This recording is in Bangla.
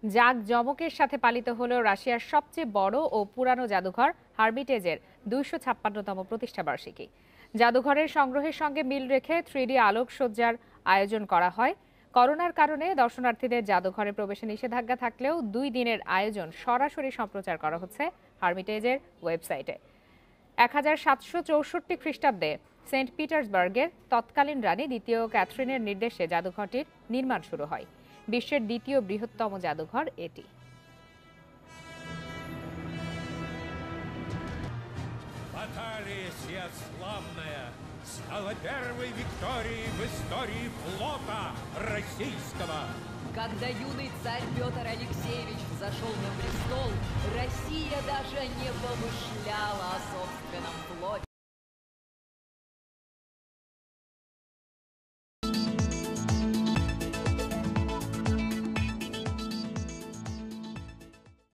জাঁকজমকের সাথে পালিত হলো রাশিয়ার সবচেয়ে বড় ও পুরানো জাদুঘর হার্মিটেজের 256তম প্রতিষ্ঠাবার্ষিকী। জাদুঘরের সংগ্রহের সঙ্গে মিল রেখে 3D আলোকসজ্জার আয়োজন করা হয়। করোনার কারণে দর্শনার্থীদের জাদুঘরে প্রবেশে নিষেধাজ্ঞা থাকলেও 2 দিনের আয়োজন সরাসরি সম্প্রচার করা হচ্ছে হার্মিটেজের ওয়েবসাইটে। 1764 খ্রিস্টাব্দে সেন্ট পিটার্সবার্গের তৎকালীন রানী দ্বিতীয় ক্যাথরিনের নির্দেশে জাদুঘরটির নির্মাণ শুরু হয়। বিশ্বের দ্বিতীয় বৃহত্তম জাদুঘর এটি। Баталия сия славная стала первой викторией в истории флота российского. Когда юный царь Петр Алексеевич взошел на престол, Россия даже не помышляла о собственном флоте.